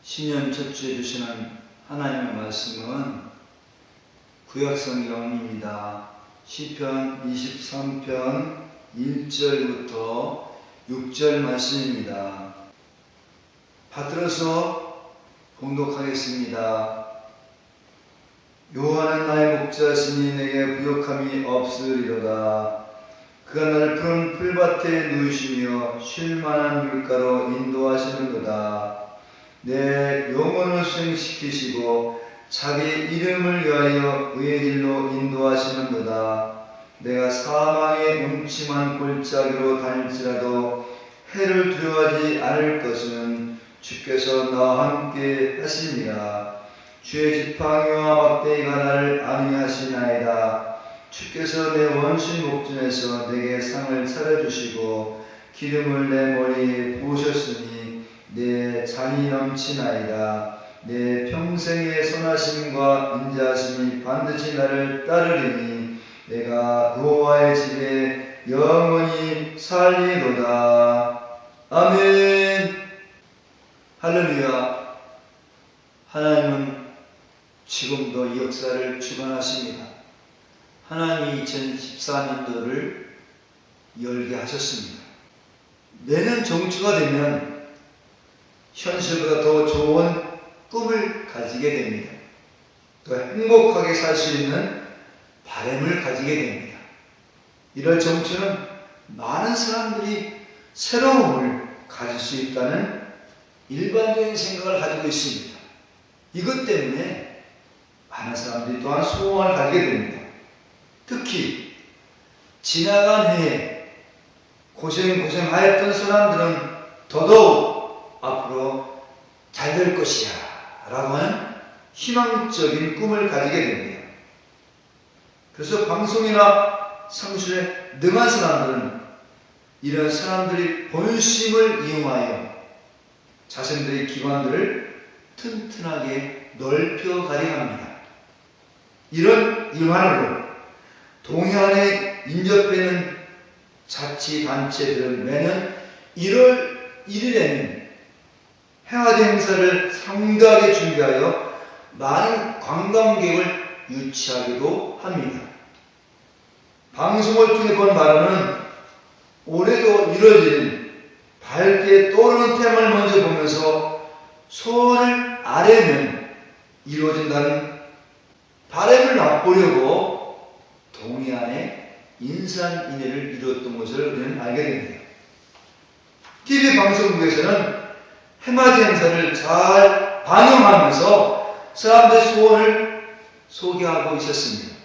신년 첫 주에 주시는 하나님의 말씀은 구약성경입니다. 시편 23편 1절부터 6절 말씀입니다. 받들어서 봉독하겠습니다. 여호와는 나의 목자시니 내게 부족함이 없으리로다. 그가 나를 푸른 풀밭에 누이시며 쉴만한 물가로 인도하시는도다. 내 영혼을 수행시키시고 자기 이름을 위하여 의의 길로 인도하시는도다. 내가 사망의 음침한 골짜기로 다닐지라도 해를 두려워하지 않을 것은 주께서 나와 함께 하시니라. 주의 지팡이와 막대기가 나를 안위하시나이다. 주께서 내 원수의 목전에서 내게 상을 차려주시고 기름을 내 머리에 부으셨으니 내 잔이 넘치나이다. 내 평생의 선하심과 인자하심이 반드시 나를 따르리니 내가 여호와의 집에 영원히 살리로다. 아멘. 할렐루야. 하나님은 지금도 이 역사를 주관하십니다. 하나님이 2014년도를 열게 하셨습니다. 내년 정초가 되면 현실보다 더 좋은 꿈을 가지게 됩니다. 더 행복하게 살 수 있는 바람을 가지게 됩니다. 이럴 정초는 많은 사람들이 새로움을 가질 수 있다는 일반적인 생각을 가지고 있습니다. 이것 때문에 많은 사람들이 또한 소원을 가지게 됩니다. 특히 지나간 해에 고생하였던 사람들은 더더욱 앞으로 잘 될 것이야 라고 하는 희망적인 꿈을 가지게 됩니다. 그래서 방송이나 상술에 능한 사람들은 이런 사람들이 본심을 이용하여 자신들의 기관들을 튼튼하게 넓혀가려 합니다. 이런 일환으로 동해안에 인접되는 자치단체들은 매년 1월 1일에는 해화제 행사를 성대하게 준비하여 많은 관광객을 유치하기도 합니다. 방송을 통해 본 바로는 올해도 1월 1일 밝게 떠오르는 태양을 먼저 보면서 소원을 아뢰면 이루어진다는 바람을 맛보려고 동해안에 인산인해를 이루었던 것을 우리는 알게 됩니다. TV 방송국에서는 해맞이 행사를 잘 반영하면서 사람들의 소원을 소개하고 있었습니다.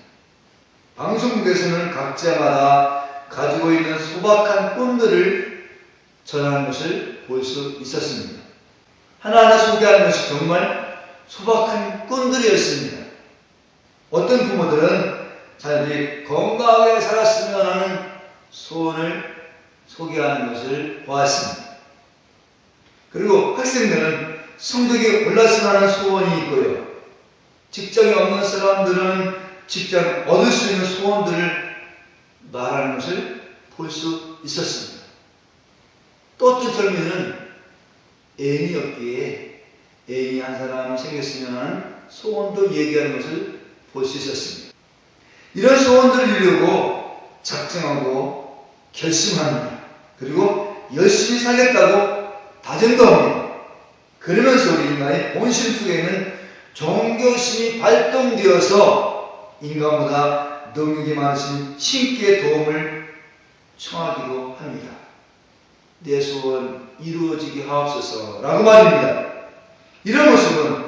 방송국에서는 각자마다 가지고 있는 소박한 꿈들을 전하는 것을 볼 수 있었습니다. 하나하나 소개하는 것이 정말 소박한 꿈들이었습니다. 어떤 부모들은 자녀들이 건강하게 살았으면 하는 소원을 소개하는 것을 보았습니다. 그리고 학생들은 성적이 올랐으면 하는 소원이 있고요. 직장이 없는 사람들은 직장 얻을 수 있는 소원들을 말하는 것을 볼 수 있었습니다. 또 어떤 젊은이는 애인이 없기에 애인이 한 사람이 생겼으면 하는 소원도 얘기하는 것을 볼 수 있었습니다. 이런 소원들을 이루려고 작정하고 결심합니다. 그리고 열심히 살겠다고 다짐도 합니다. 그러면서 우리 인간의 본심 속에는 존경심이 발동되어서 인간보다 능력이 많으신 신께 도움을 청하기도 합니다. 내 소원 이루어지게 하옵소서 라고 말입니다. 이런 모습은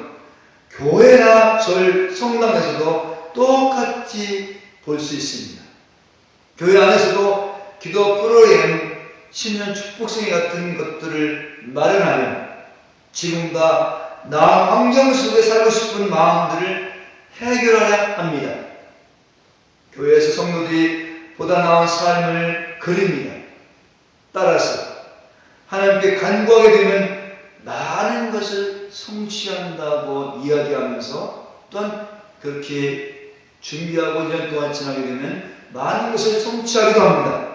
교회나 절, 성당에서도 똑같이 볼 수 있습니다. 교회 안에서도 기도 프로그램, 신년 축복성회 같은 것들을 마련하여 지금과 나 환경 속에 살고 싶은 마음들을 해결하려 합니다. 교회에서 성도들이 보다 나은 삶을 그립니다. 따라서 하나님께 간구하게 되면 많은 것을 성취한다고 이야기하면서 또한 그렇게 준비하고 1년 동안 지나게 되면 많은 것을 성취하기도 합니다.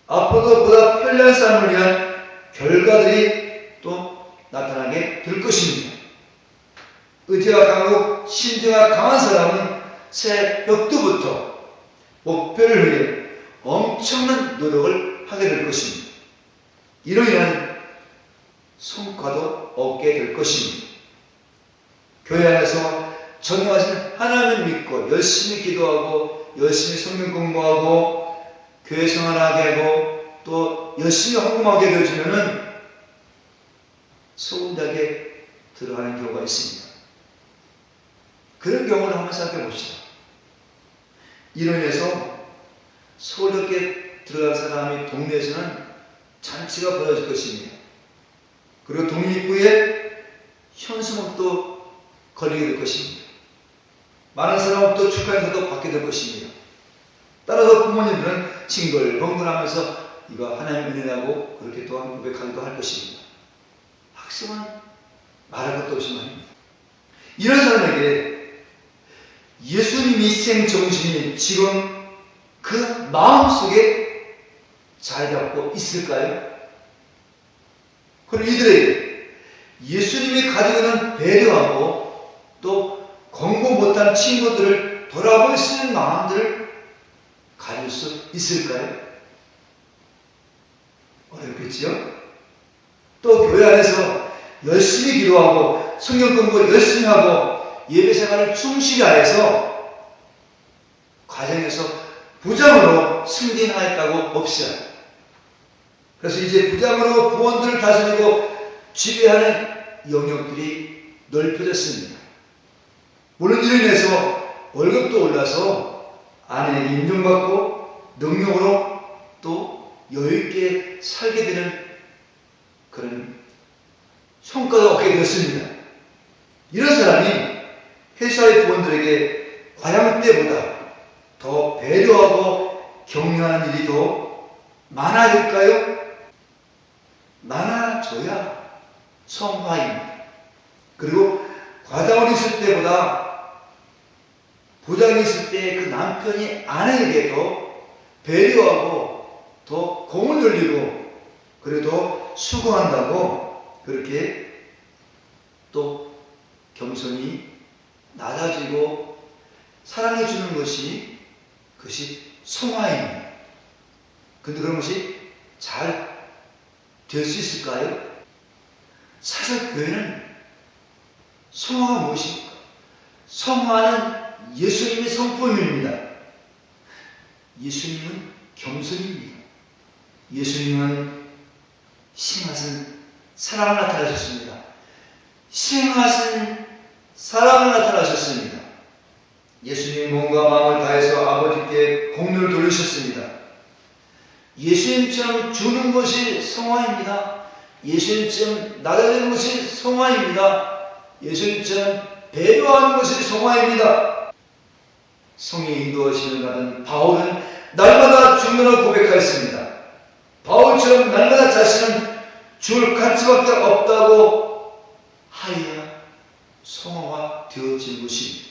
앞으로도 보다 편리한 삶을 위한 결과들이 또 나타나게 될 것입니다. 의지가 강하고 신뢰가 강한 사람은 새벽부터 목표를 위해 엄청난 노력을 하게 될 것입니다. 이로 인한 성과도 얻게 될 것입니다. 교회 안에서 전능하신 하나님을 믿고 열심히 기도하고 열심히 성경 공부하고 교회 생활하게 하고 또 열심히 헌금하게 되어지면은 소원하게 들어가는 경우가 있습니다. 그런 경우를 한번 생각해 봅시다. 이로 인해서 소원하게 들어간 사람이 동네에서는 잔치가 벌어질 것입니다. 그리고 독립부에 현수막도 걸리게 될 것입니다. 많은 사람도 축하 인사도 받게 될 것입니다. 따라서 부모님들은 징글벙글하면서 이거 하나님 은혜라고 그렇게 또한 고백하기도 할 것입니다. 학생은 말할 것도 없이 말입니다. 이런 사람에게 예수님 희생 정신이 지금 그 마음속에 자리 잡고 있을까요? 그리고 이들에게 예수님이 가지고 있는 배려하고 또 공부 못한 친구들을 돌아볼 수 있는 마음들을 가질 수 있을까요? 어렵겠지요? 또 교회 안에서 열심히 기도하고 성경 공부를 열심히 하고 예배 생활을 충실히 하여서 가정에서 부장으로 승진하였다고 봅시다. 그래서 이제 부장으로 부원들을 다스리고 지배하는 영역들이 넓혀졌습니다. 물론 이로 인해서 월급도 올라서 아내에게 인정받고 능력으로 또 여유있게 살게 되는 그런 성과가 얻게 되었습니다. 이런 사람이 회사의 부원들에게 과양 때보다 더 배려하고 격려하는 일이 더 많아질까요? 많아져야 성화입니다. 그리고 과장을 있을 때보다 부장이 있을 때 그 남편이 아내에게 더 배려하고 더 공을 들리고 그래도 수고한다고 그렇게 또 겸손히 낮아지고 사랑해 주는 것이 그것이 성화입니다. 근데 그런 것이 잘 될 수 있을까요? 사실 교회는 성화가 무엇입니까? 성화는 예수님의 성품입니다. 예수님은 겸손입니다. 예수님은 심하신 사랑을 나타나셨습니다. 심하신 사랑을 나타나셨습니다. 예수님이 몸과 마음을 다해서 아버지께 공로를 돌리셨습니다. 예수님처럼 주는 것이 성화입니다. 예수님처럼 낮아지는 것이 성화입니다. 예수님처럼 배려하는 것이 성화입니다. 성령이 인도하시는 가는 바울은 날마다 중요를 고백하였습니다. 바울처럼 날마다 자신은 죽을 가치밖에 없다고 하여야 성화가 되어진 것입니다.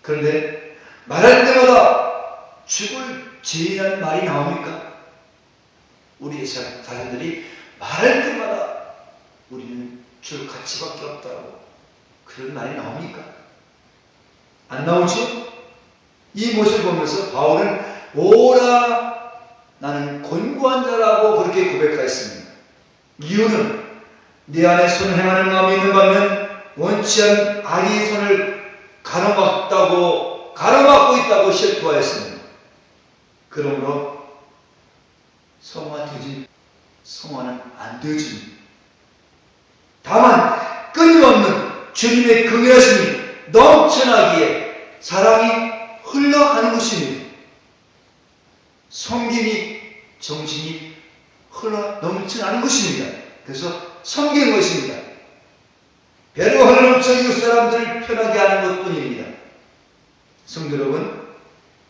그런데 말할 때마다 죽을 죄인이라는 말이 나옵니까? 우리 자녀들이 말할 때마다 우리는 죽을 가치밖에 없다고 그런 말이 나옵니까? 안 나오죠? 이 모습을 보면서 바울은 오라 나는 곤고한 자라고 그렇게 고백하였습니다. 이유는 내 안에 손을 행하는 마음이 있는 반면 원치 않은 악의 손을 가로막고 있다고 실토하였습니다. 그러므로 성화는 안 되어집니다. 다만 끊임없는 주님의 긍휼하심이 넘쳐나기에 사랑이 흘러가는 것입니다. 섬김이 정신이 흘러 넘쳐나는 것입니다. 그래서 섬기는 것입니다. 배려하는 넘쳐 이웃 사람들을 편하게 하는 것뿐입니다. 성도 여러분,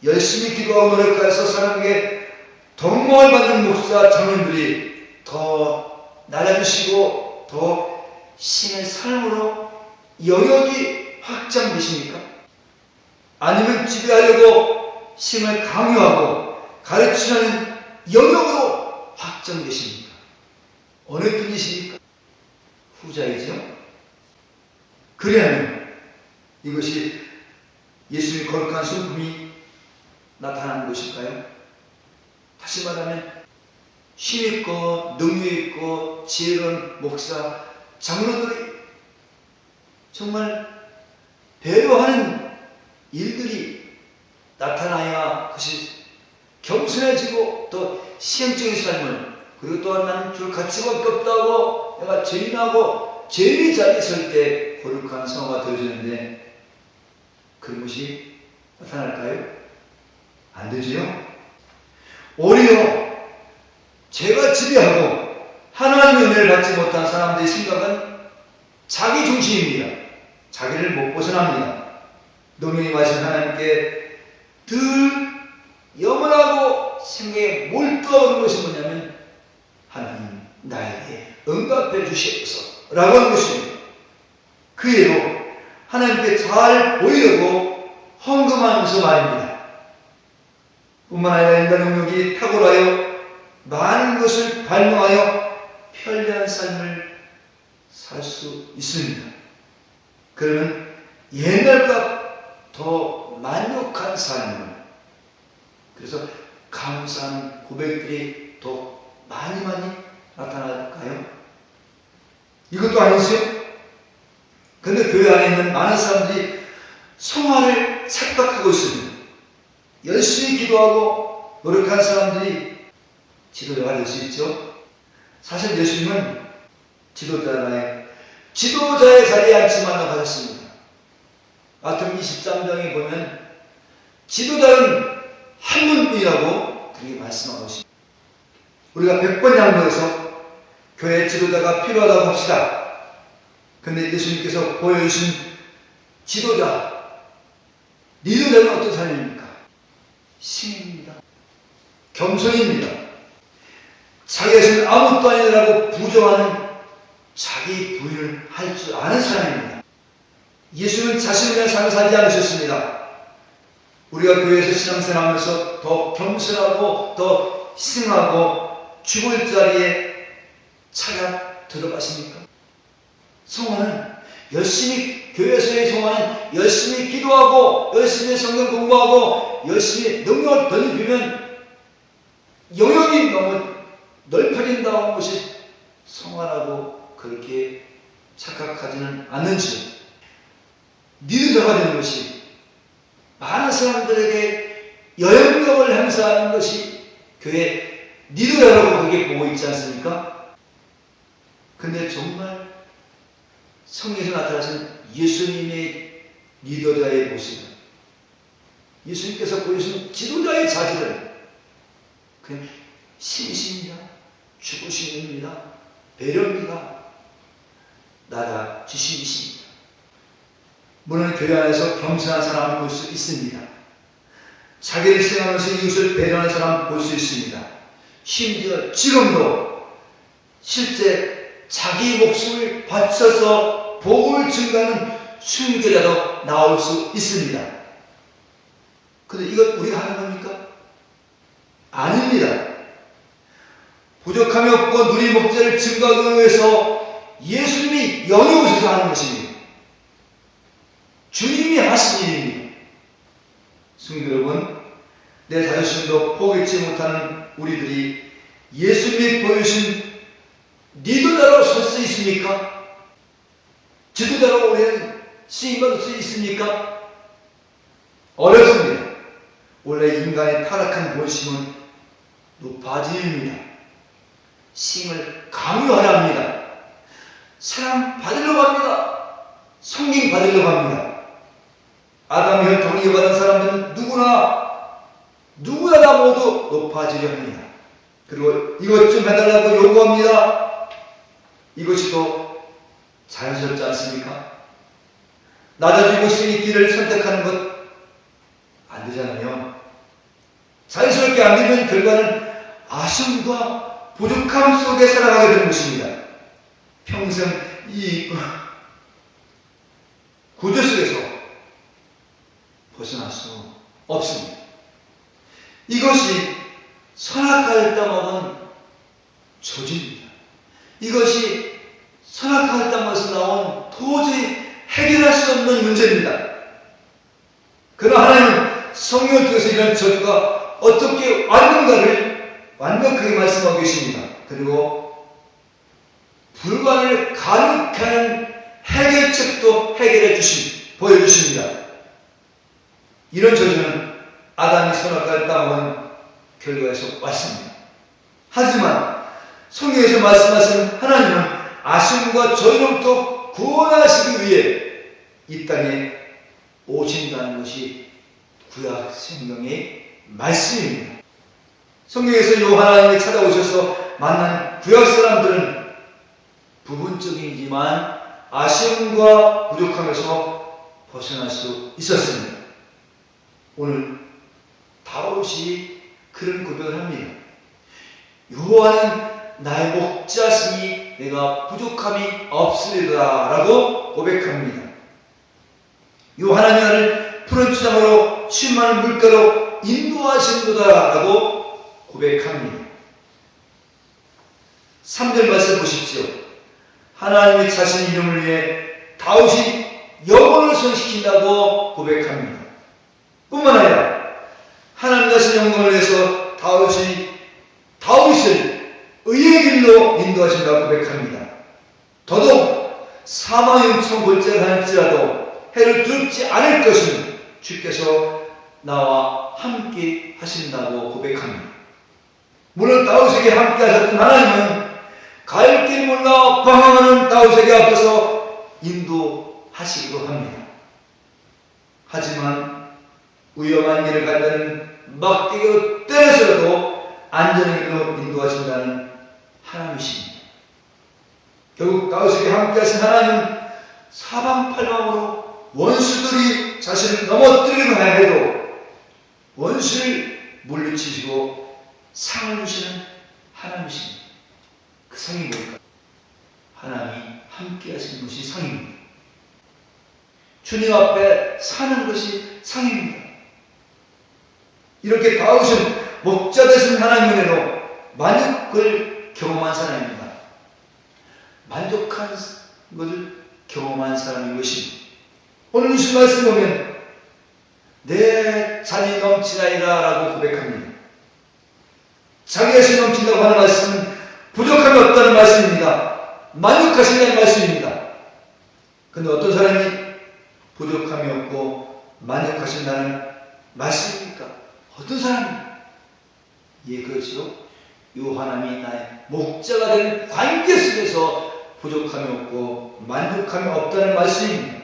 열심히 기도하고 노력하여서 사람에게 덕목을 받는 목사 장로님들이 더 낮아지시고 더 신의 삶으로 영역이 확장되십니까? 아니면 지배하려고 신을 강요하고 가르치는 영역으로 확장되십니까? 어느 편이십니까? 후자이죠. 그래야만 이것이 예수의 거룩한 성품이 나타나는 것일까요? 다시 말하면 힘있고 능력있고 지혜로운 목사, 장로들이 정말 배려하는 일들이 나타나야 그것이 겸손해지고 또 시행적인 삶을, 그리고 또한 나는 줄 가치밖에 없다고 내가 죄인하고 죄의 자리에 설 때 거룩한 성화가 되어지는데 그런 것이 나타날까요? 안 되지요? 오히려 죄가 지배하고 하나님의 은혜를 받지 못한 사람들의 생각은 자기 중심입니다. 자기를 못 벗어납니다. 능력이 마신 하나님께 늘 영원하고 생각에 몰두하는 것이 뭐냐면 하나님 나에게 응답해 주시옵소서 라고 하는 것입니다. 그 예로 하나님께 잘 보이려고 헌금하면서 말입니다. 뿐만 아니라 인간 능력이 탁월하여 많은 것을 발명하여 편리한 삶을 살 수 있습니다. 그러면 옛날보다 더 만족한 삶을, 그래서 감사하는 고백들이 더 많이 나타날까요? 이것도 아니죠. 그런데 교회 안에 있는 많은 사람들이 성화를 착각하고 있습니다. 열심히 기도하고 노력한 사람들이 지도자가 될 수 있죠. 사실 예수님은 지도자의 자리에 앉지 말라고 하셨습니다. 마태복음 23장에 보면 지도자는 한 분뿐이라고 그렇게 말씀하고 있습니다. 우리가 100번 양보해서 교회 지도자가 필요하다고 합시다. 그런데 예수님께서 보여주신 지도자, 리더자는 어떤 사람입니까? 신입니다. 겸손입니다. 자기 자신은 아무것도 아니라고 부정하는 자기 부인을 할 줄 아는 사람입니다. 예수는 자신을 위한 삶을 살지 않으셨습니다. 우리가 교회에서 신앙생활하면서 더 겸손하고 더 희생하고 죽을 자리에 찾아 들어가십니까? 성화는 열심히, 교회에서의 성화는 열심히 기도하고 열심히 성경 공부하고 열심히 능력을 덧입히면 영역이 너무 넓혀진다는 것이 성화라고 그렇게 착각하지는 않는지, 리더가 되는 것이 많은 사람들에게 영향력을 행사하는 것이 교회 리더라고 그렇게 보고 있지 않습니까? 근데 정말 성경에서 나타나신 예수님의 리더자의 모습은, 예수님께서 보여주신 지도자의 자질은 그냥 신이십니다. 주부심입니다. 배려입니다. 나다주심이십니다. 물론 교회 안에서 겸손한 사람을 볼 수 있습니다. 자기를 희생하면서 이웃을 배려하는 사람을 볼 수 있습니다. 심지어 지금도 실제 자기 목숨을 바쳐서 복음을 증거하는 순교자도 나올 수 있습니다. 그런데 이것 우리가 하는 겁니까? 아닙니다. 부족함이 없고 누리 목자를 증거하기 위해서 예수님이 영역에서 하는 것입니다. 주님이 하신 일입니다. 성도 여러분, 내 자존심도 포기치 못하는 우리들이 예수님이 보여주신 리더자로 설 수 있습니까? 지도자로 우리는 쓰임받을 수 있습니까? 어렵습니다. 원래 인간의 타락한 본심은 높아짐입니다. 힘을 강요하려 합니다. 사랑 받으려고 합니다. 성경 받으려고 합니다. 아담의 혈통을 이어받은 사람들은 누구나 다 모두 높아지려 합니다. 그리고 이것 좀 해달라고 요구합니다. 이것이 더 자연스럽지 않습니까? 낮아지고 싶은 길을 선택하는 것 안 되잖아요. 자연스럽게 안 되면 결과는 아쉬움과 부족함 속에 살아가게 되는 것입니다. 평생 이 구조 속에서 벗어날 수 없습니다. 이것이 선악과를 따먹은 조짐입니다. 이것이 선악과의 땅에서 나온 도저히 해결할 수 없는 문제입니다. 그러나 하나님은 성경을 통해서 이런 저주가 어떻게 왔는가를 완벽하게 말씀하고 계십니다. 그리고 불가능을 가능한 해결책도 보여주십니다. 이런 저주는 아담이 선악과를 따먹은 결과에서 왔습니다. 하지만 성경에서 말씀하시는 하나님은 아심과 저주로부터 구원하시기 위해 이 땅에 오신다는 것이 구약 성경의 말씀입니다. 성경에서 요 하나님이 찾아오셔서 만난 구약 사람들은 부분적이지만 아쉬움과 부족함에서 벗어날 수 있었습니다. 오늘 다윗이 그런 고백을 합니다. 여호와는 나의 목자시니 내가 부족함이 없으리라 라고 고백합니다. 요 하나님이 나를 푸른 추장으로 쉴 만한 물가로 인도하신도다 라고 고백합니다. 3절 말씀 보십시오. 하나님이 자신 이름을 위해 다윗이 영혼을 선시킨다고 고백합니다. 뿐만 아니라 하나님 자신 영광을 위해서 다윗을 의의 길로 인도하신다고 고백합니다. 더더욱 사망의 음성 골짜기를 할지라도 해를 두렵지 않을 것은 주께서 나와 함께 하신다고 고백합니다. 물론 다윗에게 함께 하셨던 하나님은 갈 길 몰라 방황하는 다윗에게 앞서서 인도하시기도 합니다. 하지만 위험한 길을 간다는 막대기로 때려서라도 안전한 길로 인도하신다는 하나님이십니다. 결국 다윗에게 함께 하신 하나님은 사방팔방으로 원수들이 자신을 넘어뜨리려 해도 원수를 물리치시고 상을 주시는 하나님이십니다. 그 상이 뭘까? 하나님이 함께 하신 것이 상입니다. 주님 앞에 사는 것이 상입니다. 이렇게 다윗은 목자 되신 하나님의 은혜로 만족을 경험한 사람입니다. 만족한 것을 경험한 사람인 것입니다. 오늘 주신 말씀 보면 내 잔이 넘치나이다 라고 고백합니다. 자기 자신이 넘친다고 하는 말씀은 부족함이 없다는 말씀입니다. 만족하신다는 말씀입니다. 그런데 어떤 사람이 부족함이 없고 만족하신다는 말씀입니까? 어떤 사람입니까? 예, 그렇죠. 요 하나님이 나의 목자가 되는 관계 속에서 부족함이 없고 만족함이 없다는 말씀입니다.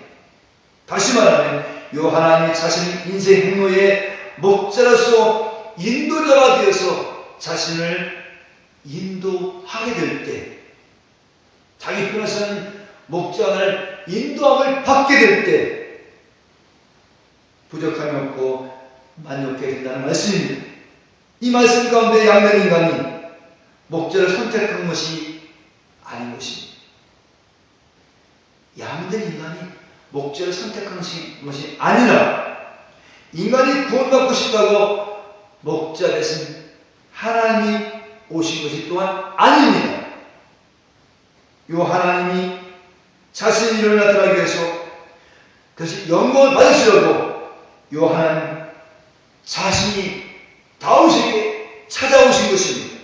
다시 말하면 요 하나님이 자신의 인생 행로의 목자로서 인도자가 되어서 자신을 인도하게 될 때, 자기 편에서는 목자를 인도함을 받게 될 때 부족함이 없고 만족하게 된다는 말씀입니다. 이 말씀 가운데 양면 인간이 목자를 선택한 것이 아닌 것입니다. 양면 인간이 목자를 선택한 것이 아니라 인간이 구원받고 싶다고 목자 대신 하나님이 오신 것이 또한 아닙니다. 요 하나님이 자신의 이름을 나타나기 위해서 그것이 영광을 받으시려고 요 하나님 자신이 다윗에게 찾아오신 것입니다.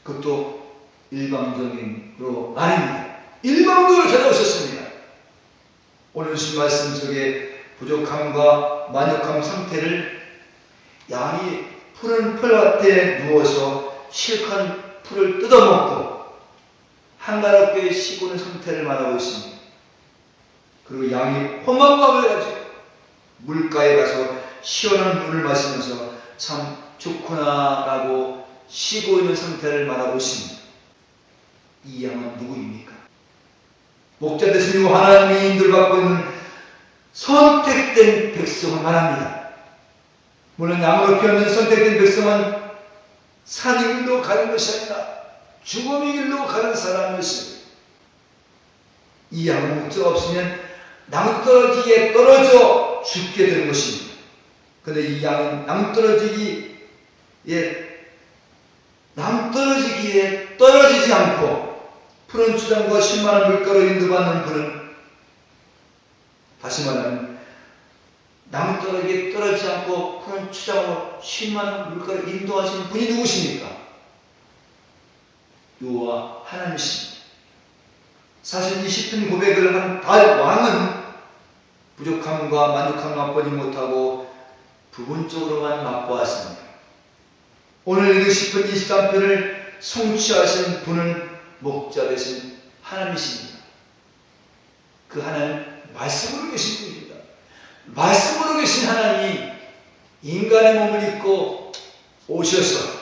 그것도 일방적으로 아닙니다. 일방적으로 찾아오셨습니다. 오늘 주신 말씀 속에 부족함과 만족함 상태를 양이 푸른 풀밭에 누워서 실컷 풀을 뜯어먹고 한가롭게 쉬고 있는 상태를 말하고 있습니다. 그리고 양이 포만감을 가지고 물가에 가서 시원한 물을 마시면서 참 좋구나 라고 쉬고 있는 상태를 말하고 있습니다. 이 양은 누구입니까? 목자 되신 요 하나님의 인도를 받고 있는 선택된 백성을 말합니다. 물론 양으로 피었는 선택된 백성은 산의 길로 가는 것이 아니라 죽음의 길로 가는 사람이었습니다. 이 양은 목자가 없으면 낭떠러지에 떨어져 죽게 되는 것입니다. 그런데 이 양은 낭떠러지기에 떨어지지 않고 푸른 추장과 쉴만한 물가로 인도받는 분은, 다시 말하면 나무떨어지게 떨어지지 않고 푸른 추장으로 쉴만한 물가로 인도하시는 분이 누구십니까? 여호와 하나님이십니다. 사실 이 시편 고백을 한 왕은 부족함과 만족함을 맛보지 못하고 부분적으로만 맛보았습니다. 오늘 이 시편 23편을 성취하신 분은 목자 되신 하나님이십니다. 그 하나님 말씀으로 계신 분입니다. 말씀으로 계신 하나님이 인간의 몸을 입고 오셔서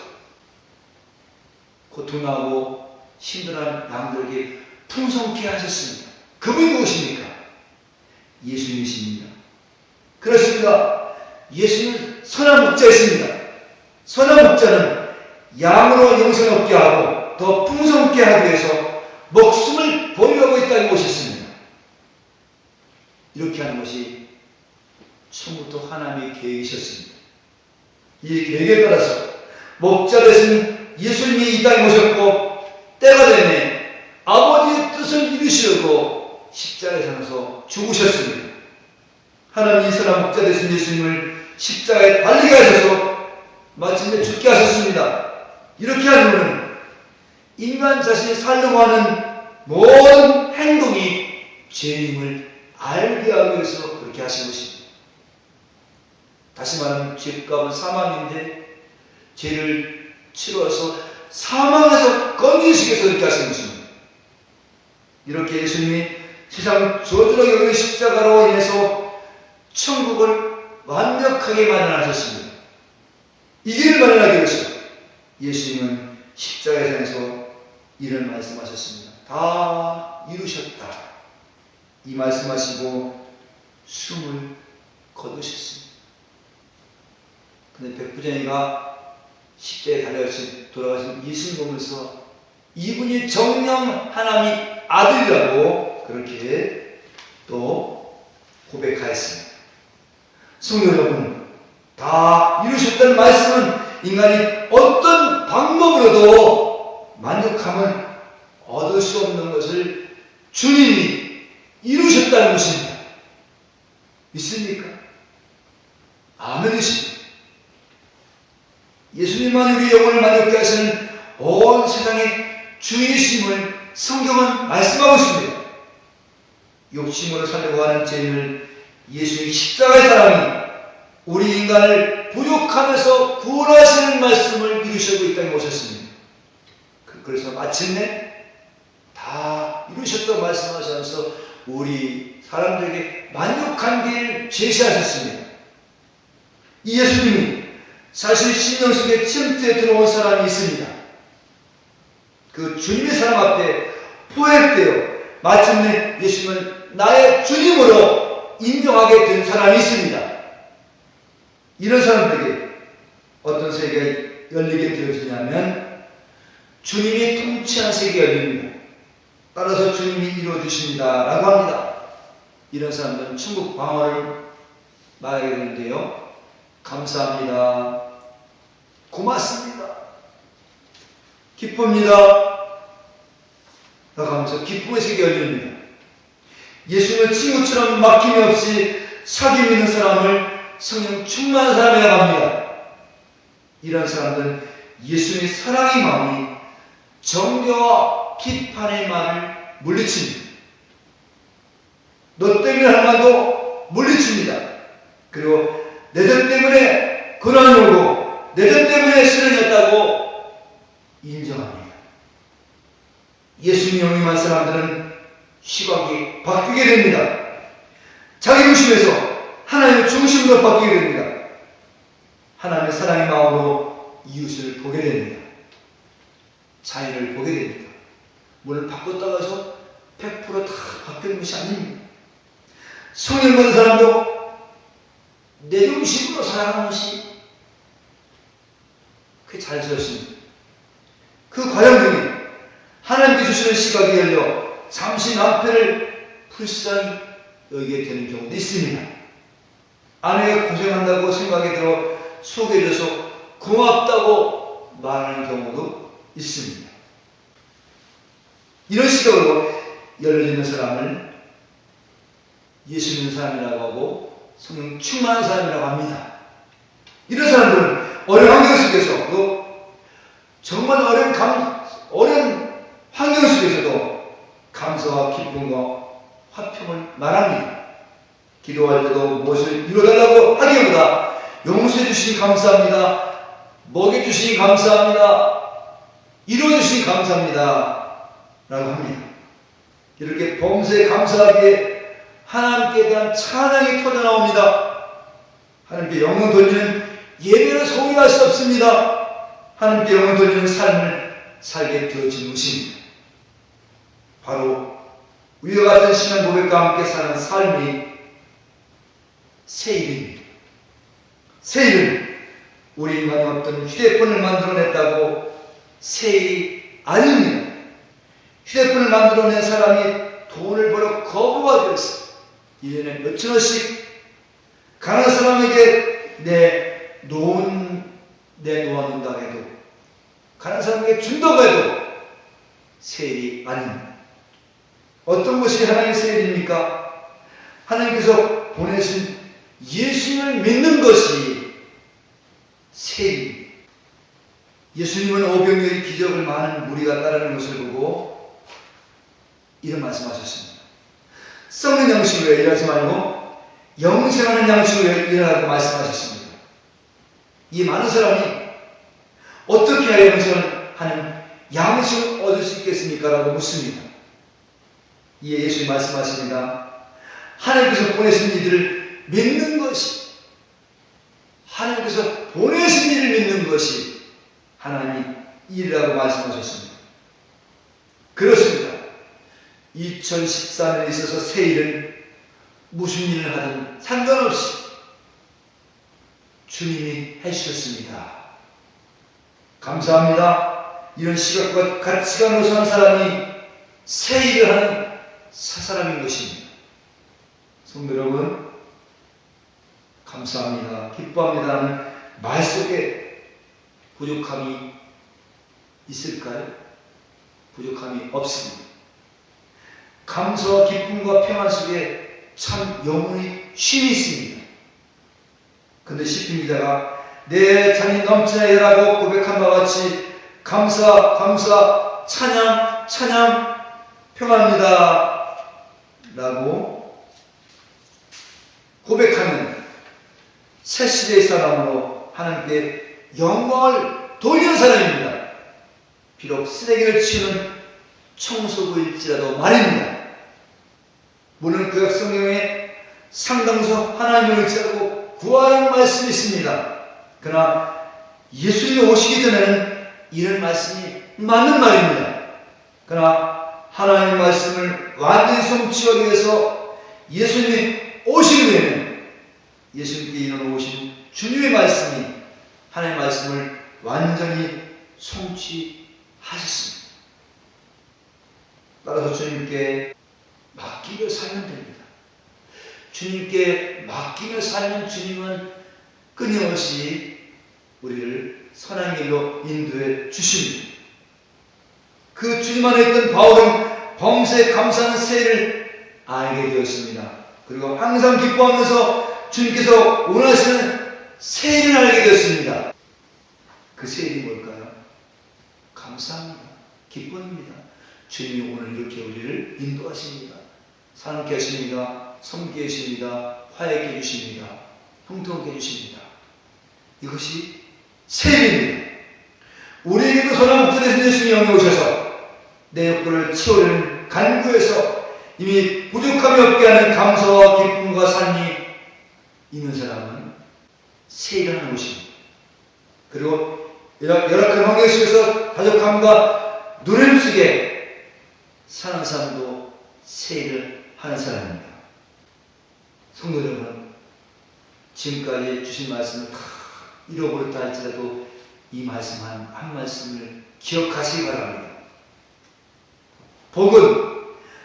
고통하고 힘들어하는 양들에게 풍성케 하셨습니다. 그분이 무엇입니까? 예수님이십니다. 그렇습니다. 예수님은 선한 목자이십니다. 선한 목자는 양으로 영생을 얻게 하고 더 풍성케 하기 위해서 목숨을 보유하고 있다는 것이었습니다. 이렇게 하는 것이 처음부터 하나님의 계획이셨습니다. 이 계획에 따라서 목자 되신 예수님이 이 땅에 오셨고 때가 되매 아버지의 뜻을 이루시려고 십자가에 서서 죽으셨습니다. 하나님이 선한 목자 되신 예수님을 십자가에 달리게 하셔서 마침내 죽게 하셨습니다. 이렇게 하는 것은 인간 자신이 살려고 하는 모든 행동이 죄임을 알게 하기 위해서 그렇게 하신 것입니다. 다시 말하면 죄값은 사망인데 죄를 치러서 사망에서 건지시기 위해서 그렇게 하신 것입니다. 이렇게 예수님이 세상 저주로 여긴 십자가로 인해서 천국을 완벽하게 마련하셨습니다. 이 길을 마련하기 위해서 예수님은 십자가에서 이런 말씀하셨습니다. 다 이루셨다. 이 말씀하시고 숨을 거두셨습니다. 근데 백부장이가 십자가에 달려가신 돌아가신 예수님 보면서 이분이 정령 하나님의 아들이라고 그렇게 또 고백하였습니다. 성도 여러분, 다 이루셨다는 말씀은 인간이 어떤 방법으로도 만족함을 얻을 수 없는 것을 주님이 이루셨다는 것입니다. 믿습니까? 아멘이십니다. 예수님만 우리 영혼을 만족케 하시는 온 세상의 주인이심을 성경은 말씀하고 있습니다. 욕심으로 살려고 하는 죄인을 예수의 십자가의 사랑이 우리 인간을 부족하면서 구원하시는 말씀을 이루시고 이 땅에 오셨습니다. 그래서 마침내 다 이루셨다고 말씀하시면서 우리 사람들에게 만족한 길을 제시하셨습니다. 이 예수님이 사실 신령 속에 침투에 들어온 사람이 있습니다. 그 주님의 사랑 앞에 포획되어 마침내 예수님은 나의 주님으로 인정하게 된 사람이 있습니다. 이런 사람들에게 어떤 세계가 열리게 되어지냐면 주님이 통치한 세계가 열립니다. 따라서 주님이 이루어주십니다 라고 합니다. 이런 사람들은 천국 방어를 말하게 되는데요. 감사합니다. 고맙습니다. 기쁩니다. 나가면서 기쁨의 세계가 열립니다. 예수님을 친구처럼 막힘이 없이 사귐 있는 사람을 성령 충만한 사람이라고 합니다. 이런 사람들은 예수님의 사랑의 마음이 정죄와 비판의 마음을 물리칩니다. 너 때문에 할 말도 물리칩니다. 그리고 내들 때문에 고난이 오고 내들 때문에 쓰러졌다고 인정합니다. 예수님 영임한 사람들은 시각이 바뀌게 됩니다. 자기 중심에서 하나님의 중심으로 바뀌게 됩니다. 하나님의 사랑의 마음으로 이웃을 보게 됩니다. 자연을 보게 됩니다. 물을 바꿨다가 해서 100% 다 바뀌는 것이 아닙니다. 성령 받은 사람도 내 중심으로 살아가는 것이 그게 자연스럽습니다. 그 과정 중에 하나님께 주시는 시각이 열려 잠시 남편을 불쌍히 여기게 되는 경우도 있습니다. 아내가 고생한다고 생각이 들어 속에 져서 고맙다고 말하는 경우도 있습니다. 이런 시각으로 열려있는 사람을 예수 믿는 사람이라고 하고 성령 충만한 사람이라고 합니다. 이런 사람들은 어려운 환경 속에서 또 정말 어려운 환경 속에서도 감사와 기쁨과 화평을 말합니다. 기도할 때도 무엇을 이뤄달라고 하기보다 용서해 주시니 감사합니다. 먹여주시니 감사합니다. 이루어주시니 감사합니다. 라고 합니다. 이렇게 범사에 감사하기에 하나님께 대한 찬양이 터져나옵니다. 하나님께 영광 돌리는 예배를 소유할 수 없습니다. 하나님께 영광 돌리는 삶을 살게 되어진 것입니다. 바로 위와 같은 신앙 고백과 함께 사는 삶이 세일입니다. 세일은 우리 인간이 어떤 휴대폰을 만들어냈다고 세일이 아닙니다. 휴대폰을 만들어낸 사람이 돈을 벌어 거부가 되었어요. 1년에 몇천 원씩 가난한 사람에게 내놓는다 해도, 가난한 사람에게 준다고 해도 세일이 아닙니다. 어떤 것이 하나님의 세일입니까? 하나님께서 보내신 예수님을 믿는 것이 세일입니다. 예수님은 오병이어의 기적을 많은 무리가 따르는 것을 보고 이런 말씀하셨습니다. 썩는 양식으로 일하지 말고 영생하는 양식으로 일하라고 말씀하셨습니다. 이 많은 사람이 어떻게 해야 영생하는 양식을 얻을 수 있겠습니까? 라고 묻습니다. 이에 예수님 말씀하십니다. 하나님께서 보내신 이들을 믿는 것이, 하나님께서 보내신 이를 믿는 것이 하나님의 일이라고 말씀하셨습니다. 그렇습니다. 2014년에 있어서 세일은 무슨 일을 하든 상관없이 주님이 해주셨습니다. 감사합니다. 이런 시각과 가치관으로 사는 사람이 세일을 하는 사람인 것입니다. 성도 여러분, 감사합니다, 기뻐합니다는 말 속에 부족함이 있을까요? 부족함이 없습니다. 감사와 기쁨과 평안 속에 참 영혼의 쉼이 있습니다. 그런데 시편 기자가 내 잔이 넘치나이다라고 고백한 바와 같이 감사, 찬양, 평안합니다 라고 고백하는 새 시대의 사람으로 하나님께 영광을 돌리는 사람입니다. 비록 쓰레기를 치우는 청소부일지라도 말입니다. 물론 구약 성경에 상당수 하나님을 의지하고 구하라는 말씀이 있습니다. 그러나 예수님이 오시기 전에는 이런 말씀이 맞는 말입니다. 그러나 하나님의 말씀을 완전히 성취하기 위해서 예수님이 오신 후에는 예수님께 이르러 오신 주님의 말씀이 하나님의 말씀을 완전히 성취하셨습니다. 따라서 주님께 맡기며 살면 됩니다. 주님께 맡기며 살면 주님은 끊임없이 우리를 선한 길로 인도해 주십니다. 그 주님 안에 있던 바울은 범사에 감사하는 세일을 알게 되었습니다. 그리고 항상 기뻐하면서 주님께서 원하시는 세일을 알게 되었습니다. 그 세일이 뭘까요? 감사합니다. 기쁨입니다. 주님이 오늘 이렇게 우리를 인도하십니다. 사랑케 하십니다. 섬기게 하십니다. 화해케 해주십니다. 형통케 해주십니다. 이것이 세일입니다. 우리에게도 소나무꾼의 예수님이 영에 오셔서 내 욕구를 채우려는 간구에서 이미 부족함이 없게 하는 감사와 기쁨과 삶이 있는 사람은 세일을 하는 것입니다. 그리고 열악한 환경 속에서 가족함과 누림 속에 사는 사람도 세일을 하는 사람입니다. 성도 여러분, 지금까지 주신 말씀을 다 잃어버렸다 할지라도 이 말씀 한 말씀을 기억하시기 바랍니다. 복은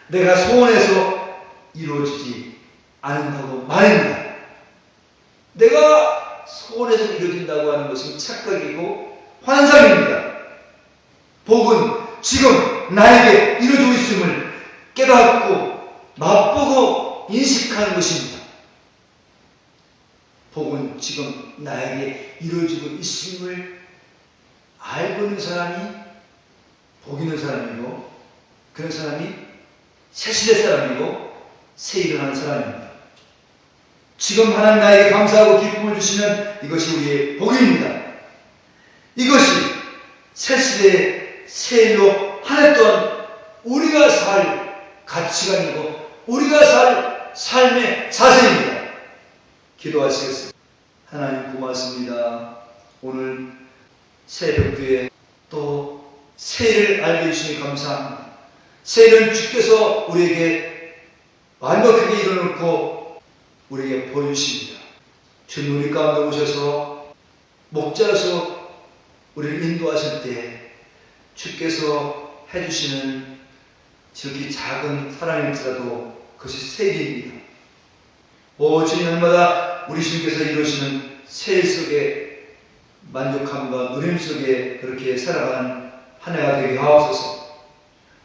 내가 소원해서 이루어지지 않는다고 말입니다. 내가 소원해서 이루어진다고 하는 것은 착각이고 환상입니다. 복은 지금 나에게 이루어지고 있음을 깨닫고 맛보고 인식하는 것입니다. 복은 지금 나에게 이루어지고 있음을 알고 있는 사람이 복 있는 사람이고, 그런 사람이 새 시대 사람이고 새 일을 하는 사람입니다. 지금 하나님 나에게 감사하고 기쁨을 주시면 이것이 우리의 복입니다. 이것이 새 시대의 새 일로 한 해 동안 우리가 살 가치관이고 우리가 살 삶의 자세입니다. 기도하시겠습니다. 하나님 고맙습니다. 오늘 새벽기에 또 새해를 알게 해주시니 감사합니다. 새해는 주께서 우리에게 완벽하게 이뤄놓고 우리에게 보여주십니다. 주님 우리 가운데 오셔서 목자로서 우리를 인도하실 때 주께서 해주시는 지극히 작은 사랑일지라도 그것이 새해입니다. 오 주님 날마다 우리 주님께서 이루시는 새해 속에 만족함과 누림 속에 그렇게 살아가는 한 해가 되게 하옵소서.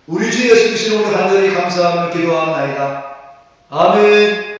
우리 주 예수 그리스도 오늘 간절히 감사하며 기도하옵나이다. 아멘.